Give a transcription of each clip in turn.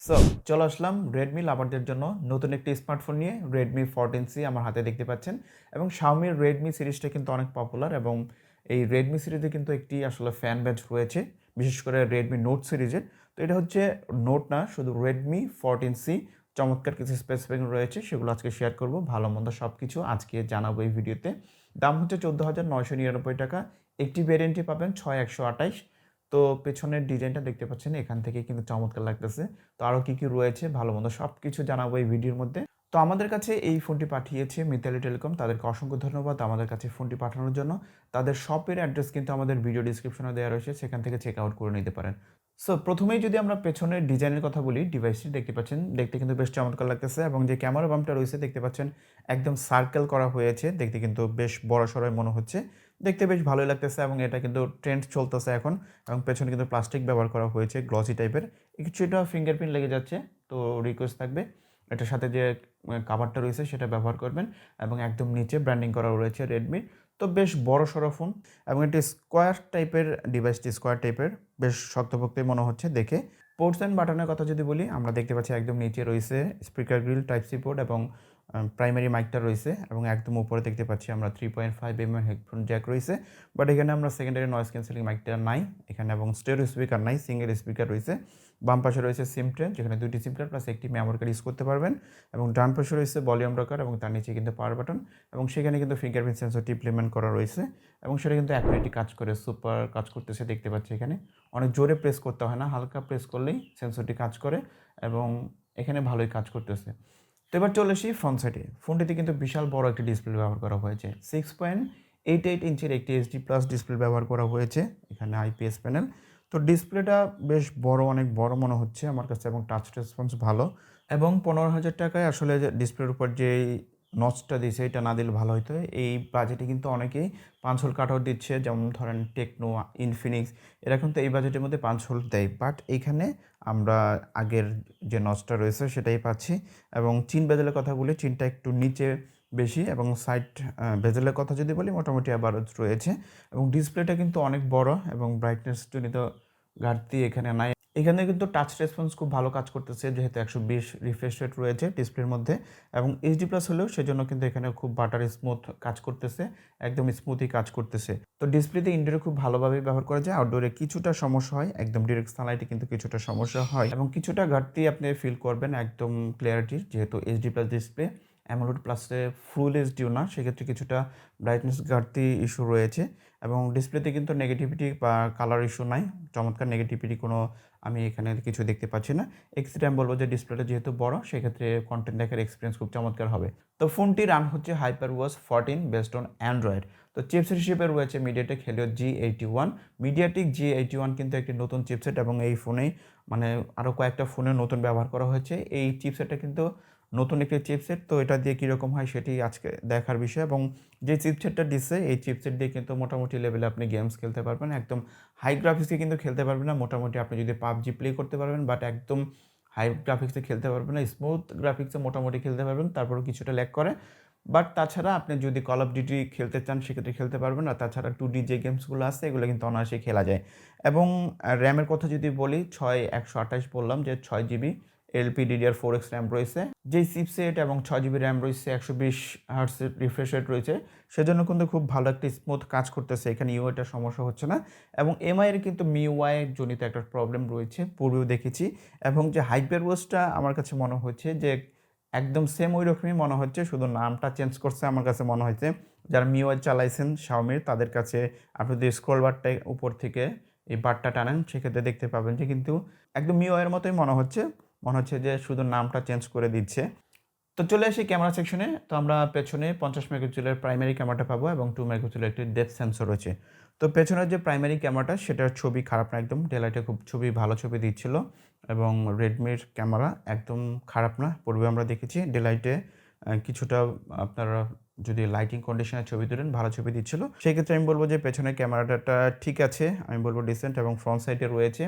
So চলে আসলাম Redmi লাভারদের জন্য নতুন একটি স্মার্টফোন নিয়ে Redmi 14C আমার হাতে দেখতে পাচ্ছেন এবং Xiaomiর Redmi সিরিজটা কিন্তু অনেক পপুলার এবং এই Redmi সিরিজে কিন্তু একটি আসলে ফ্যান ব্যাচ রয়েছে, বিশেষ করে Redmi Note সিরিজের। তো এটা হচ্ছে নোট না, শুধু Redmi 14C। চমৎকার কিছু স্পেসিফিক রয়েছে, সেগুলো আজকে শেয়ার করব। ভালো মন্দ সব কিছু আজকে জানাবো এই ভিডিওতে। দাম হচ্ছে 14,999 টাকা। একটি ভেরিয়েন্টে পাবেন 6128। তো পেছনের ডিজাইনটা দেখতে পাচ্ছেন, এখান থেকে কিন্তু চমৎকার লাগতেছে। তো আরও কী, কী রয়েছে ভালো-মন্দ সব কিছু জানাবো এই ভিডিওর মধ্যে। তো আমাদের কাছে এই ফোনটি পাঠিয়েছে মিতালি টেলিকম। তাদেরকে অসংখ্য ধন্যবাদ আমাদের কাছে ফোনটি পাঠানোর জন্য। তাদের শপের অ্যাড্রেস কিন্তু আমাদের ভিডিও ডেসক্রিপশনে দেওয়া রয়েছে, সেখান থেকে চেক আউট করে নিতে পারেন। সো প্রথমেই যদি আমরা পেছনের ডিজাইনের কথা বলি, ডিভাইসটি দেখতে পাচ্ছেন, দেখতে কিন্তু বেশ চমৎকার লাগতেছে এবং যে ক্যামেরা বাম্পটা রয়েছে দেখতে পাচ্ছেন একদম সার্কেল করা হয়েছে। দেখতে কিন্তু বেশ বড়সড়ই মনে হচ্ছে। দেখতে বেশ ভালোই লাগতেছে এবং এটা কিন্তু ট্রেন্ড চলতেছে এখন। এবং পেছনে কিন্তু প্লাস্টিক ব্যবহার করা হয়েছে গ্লসি টাইপের। কিছুটা ফিঙ্গারপ্রিন্ট লেগে যাচ্ছে, তো রিকোয়েস্ট থাকবে এটার সাথে যে কাভারটা রয়েছে সেটা ব্যবহার করবেন। এবং একদম নিচে ব্র্যান্ডিং করা রয়েছে রেডমির। তো বেশ বড়সড় ফোন এবং এটি স্কোয়ার টাইপের ডিভাইসটি, স্কোয়ার টাইপের বেশ শক্তপোক্তই মনে হচ্ছে দেখে। পোর্টস অ্যান্ড বাটনের কথা যদি বলি, আমরা দেখতে পাচ্ছি একদম নিচে রয়েছে speaker grille type C port এবং প্রাইমারি মাইকটা রয়েছে এবং একদম উপরে দেখতে পাচ্ছি আমরা 3.5 mm হেডফোন জ্যাক রয়েছে। বাট এখানে আমরা সেকেন্ডারি নয়েজ ক্যান্সেলিং মাইকটা নাই এখানে, এবং স্টেরিও স্পিকার নাই, সিঙ্গেল স্পিকার রয়েছে। বাম পাশে রয়েছে সিম ট্রে, যেখানে 2টি সিম কার্ড প্লাস একটি মেমোরি কার্ড ইউজ করতে পারবেন। এবং ডান পাশে রয়েছে ভলিউম রকার এবং তার নিচে কিন্তু পাওয়ার বাটন এবং সেখানে কিন্তু ফিঙ্গারপ্রিন্ট সেন্সরটি ইমপ্লিমেন্ট করা রয়েছে এবং সেটা কিন্তু অ্যাকুরেটলি কাজ করে, সুপার কাজ করতেছে দেখতে পাচ্ছি এখানে। অনেক জোরে প্রেস করতে হয় না, হালকা প্রেস করলেই সেন্সরটি কাজ করে এবং এখানে ভালোই কাজ করতেছে। তো এবার চলে আসি ফ্রন্ট সাইডে। ফোনটিতে কিন্তু বিশাল বড় একটি ডিসপ্লে ব্যবহার করা হয়েছে। 6.88 ইঞ্চির একটি এইচডি প্লাস ডিসপ্লে ব্যবহার করা হয়েছে, এখানে আইপিএস প্যানেল। তো ডিসপ্লেটা বেশ বড়, অনেক বড় মনে হচ্ছে আমার কাছে এবং টাচ রেসপন্স ভালো। এবং 15,000 টাকায় আসলে যে ডিসপ্লের উপর যেই নচটা দিয়েছে এটা না দিলে ভালো হতো। এই বাজেটে কিন্তু অনেকেই 5 হোল কাটআউট দিচ্ছে, যেমন ধরেন টেকনো, ইনফিনিক্স, এরা কিন্তু এই বাজেটের মধ্যে 5 হোল দেয়। বাট এইখানে আমরা আগের যে নচটা রয়েছে সেটাই পাচ্ছি। এবং চিন বেজেলের কথা বলি, চিনটা একটু নিচে বেশি এবং সাইড বেজেলের কথা যদি বলি মোটামুটি আবার রয়েছে। এবং ডিসপ্লেটা কিন্তু অনেক বড় এবং ব্রাইটনেস জনিত ঘাটতি এখানে নাই। এখানে কিন্তু টাচ রেসপন্স খুব ভালো কাজ করতেছে, যেহেতু 120 রিফ্রেশ রেট রয়েছে ডিসপ্লের মধ্যে এবং এইচডি প্লাস হলেও সেজন্য কিন্তু এখানে খুব বাটার স্মুথ কাজ করতেছে, একদম স্মুথই কাজ করতেছে। তো ডিসপ্লেতে ইনডোরে খুব ভালোভাবে ব্যবহার করা যায়, আউটডোরে কিছুটা সমস্যা হয়, একদম ডিরেক্ট সানলাইটে কিন্তু কিছুটা সমস্যা হয় এবং কিছুটা ঘাটতি আপনি ফিল করবেন একদম ক্লিয়ারিটির, যেহেতু এইচডি প্লাস ডিসপ্লে। অ্যামোলেড প্লাসে ফুল এইচডিও না, সেক্ষেত্রে কিছুটা ব্রাইটনেস ঘাটতি ইস্যু রয়েছে এবং ডিসপ্লেতে কিন্তু নেগেটিভিটি বা কালার ইস্যু নাই, চমৎকার নেগেটিভিটি কোনো আমি এখানে কিছু দেখতে পাচ্ছি না। এক্ষেত্রে আমি বলবো যে ডিসপ্লেটা যেহেতু বড়, সেক্ষেত্রে কন্টেন্ট দেখার এক্সপিরিয়েন্স খুব চমৎকার হবে। তো ফোনটি রান হচ্ছে HyperOS 14 বেসড অন অ্যান্ড্রয়েড। তো চিপসেট হিসেবে রয়েছে MediaTek Helio G81। MediaTek G81 কিন্তু একটি নতুন চিপসেট এবং এই ফোনেই মানে আরও কয়েকটা ফোনে নতুন ব্যবহার করা হয়েছে। এই চিপসেটটা কিন্তু নতুন একটি চিপসেট, তো এটা দিয়ে কীরকম হয় সেটি আজকে দেখার বিষয়। এবং যে চিপসেটটা দিচ্ছে এই চিপসেট দিয়ে কিন্তু মোটামুটি লেভেলে আপনি গেমস খেলতে পারবেন, একদম হাই গ্রাফিক্সে কিন্তু খেলতে পারবেন না। মোটামুটি আপনি যদি পাবজি প্লে করতে পারবেন, বাট একদম হাই গ্রাফিক্সে খেলতে পারবেন না। স্মুথ গ্রাফিক্সে মোটামুটি খেলতে পারবেন, তারপরেও কিছুটা ল্যাগ করে। বাট তাছাড়া আপনি যদি কল অফ ডিউটি খেলতে চান সেক্ষেত্রে খেলতে পারবেন না। তাছাড়া 2D যে গেমসগুলো আছে এগুলো কিন্তু অনায়াসেই খেলা যায়। এবং র্যামের কথা যদি বলি, 128 বললাম যে 6 জিবি LPDDR4X র্যাম রয়েছে। যেই চিপসেট এবং 6 জিবি র্যাম রয়েছে, 120 হার্টজের রিফ্রেশ রেট রয়েছে, সেজন্য কিন্তু খুব ভালো একটা স্মুথ কাজ করতেছে, এখানে ইউআইটার সমস্যা হচ্ছে না। এবং এমআইয়ের কিন্তু মিউআই জনিত একটা প্রবলেম রয়েছে, পূর্বেও দেখেছি। এবং যে HyperOSটা আমার কাছে মনে হচ্ছে যে একদম সেম ওই রকমই মনে হচ্ছে, শুধু নামটা চেঞ্জ করছে আমার কাছে মনে হয়েছে। যারা মিউআই চালাইছেন Xiaomiর, তাদের কাছে আপনি যদি স্ক্রল বারটা উপর থেকে এই বারটা টানেন সেক্ষেত্রে দেখতে পাবেন যে কিন্তু একদম মিউআইয়ের মতোই মনে হচ্ছে। মনে হচ্ছে যে শুধু নামটা চেঞ্জ করে দিচ্ছে। তো চলে আসি ক্যামেরা সেকশনে। তো আমরা পেছনে 50 মেগাপিক্সেলের প্রাইমারি ক্যামেরাটা পাবো এবং 2 মেগাপিক্সেলের একটি ডেপথ সেন্সর রয়েছে। তো পেছনের যে প্রাইমারি ক্যামেরাটা সেটার ছবি খারাপ না, একদম ডেলাইটে খুব ছবি ভালো ছবি দিচ্ছিল এবং রেডমির ক্যামেরা একদম খারাপ না। পূর্বে আমরা দেখেছি ডেলাইটে কিছুটা আপনারা যদি লাইটিং কন্ডিশনে ছবি তোলেন ভালো ছবি দিচ্ছিল। সেক্ষেত্রে আমি বলবো যে পেছনের ক্যামেরাটা ঠিক আছে, আমি বলবো ডিসেন্ট। এবং ফ্রন্ট সাইডে রয়েছে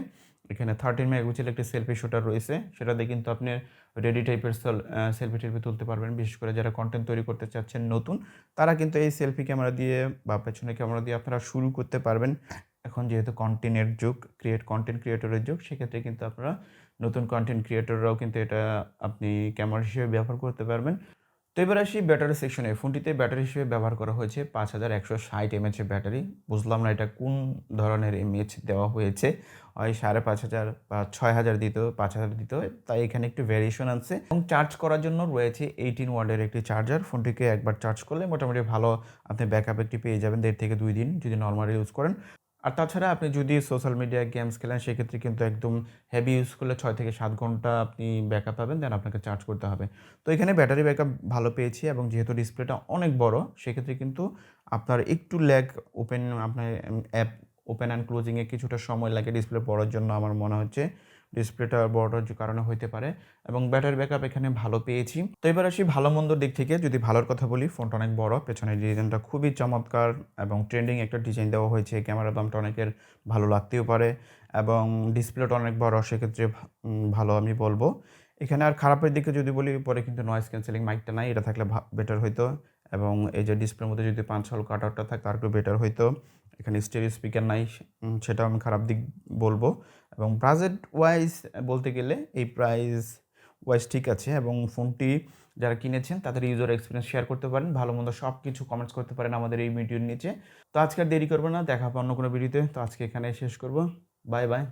এখানে 13 মেগাপিক্সেল একটি সেলফি শুটার রয়েছে, সেটা দিয়ে কিন্তু আপনি রেডি টাইপের সেলফি টেলফি তুলতে পারবেন। বিশেষ করে যারা কন্টেন্ট তৈরি করতে চাচ্ছেন নতুন, তারা কিন্তু এই সেলফি ক্যামেরা দিয়ে বা পেছনের ক্যামেরা দিয়ে আপনারা শুরু করতে পারবেন। এখন যেহেতু কন্টেন্টের যুগ, কন্টেন্ট ক্রিয়েটরের যুগ, সেক্ষেত্রে কিন্তু আপনারা নতুন কন্টেন্ট ক্রিয়েটররাও কিন্তু এটা আপনি ক্যামেরা হিসেবে ব্যবহার করতে পারবেন। তো এবার আসি ব্যাটারি সেকশনে। ফোনটিতে ব্যাটারি হিসেবে ব্যবহার করা হয়েছে 5160 এমএএইচের ব্যাটারি। বুঝলাম না এটা কোন ধরনের এমএএইচ দেওয়া হয়েছে। হয় 5500 বা 6000 দিত, 5000 দিত। তাই এখানে একটু ভেরিয়েশন আছে এবং চার্জ করার জন্য রয়েছে 18 ওয়াটের একটি চার্জার। ফোনটিকে একবার চার্জ করলে মোটামুটি ভালো আপনি ব্যাকআপ একটি পেয়ে যাবেন 1.5 থেকে 2 দিন যদি নরমালি ইউজ করেন। আর তাছাড়া আপনি যদি সোশ্যাল মিডিয়ায় গেমস খেলেন সেক্ষেত্রে কিন্তু একদম হেভি ইউজ করলে 6 থেকে 7 ঘন্টা আপনি ব্যাকআপ পাবেন, দেন আপনাকে চার্জ করতে হবে। তো এখানে ব্যাটারি ব্যাকআপ ভালো পেয়েছি এবং যেহেতু ডিসপ্লেটা অনেক বড় সেক্ষেত্রে কিন্তু আপনার একটু ল্যাগ আপনার অ্যাপ ওপেন অ্যান্ড ক্লোজিংয়ে কিছুটা সময় লাগে ডিসপ্লে বড়ার জন্য আমার মনে হচ্ছে। ডিসপ্লেটা বড়ার কারণে হইতে পারে এবং ব্যাটারি ব্যাকআপ এখানে ভালো পেয়েছি। তো এবার আসি ভালো মন্দর দিক থেকে যদি ভালোর কথা বলি, ফোনটা অনেক বড়, পেছনের ডিজাইনটা খুবই চমৎকার এবং ট্রেন্ডিং একটা ডিজাইন দেওয়া হয়েছে। ক্যামেরার দামটা অনেকের ভালো লাগতেও পারে এবং ডিসপ্লেটা অনেক বড় সেক্ষেত্রে ভালো আমি বলবো। এখানে আর খারাপের দিকে যদি বলি পরে কিন্তু নয়েজ ক্যান্সেলিং মাইকটা নাই, এটা থাকলে বেটার হইতো এবং এই যে ডিসপ্লের মধ্যে যদি 5 হল কাটআউটটা থাকতো আর একটু বেটার হইতো। এখানে স্টেরিও স্পিকার নাই, সেটাও আমি খারাপ দিক বলবো। এবং বাজেট ওয়াইজ বলতে গেলে এই প্রাইস ওয়াইজ ঠিক আছে এবং ফোনটি যারা কিনেছেন তাদের ইউজার এক্সপিরিয়েন্স শেয়ার করতে পারেন, ভালো মন্দ সব কিছু কমেন্টস করতে পারেন আমাদের এই ভিডিওর নিচে। তো আজকে আর দেরি করবো না, দেখা হবে অন্য কোনো ভিডিওতে। তো আজকে এখানে শেষ করব। Bye bye.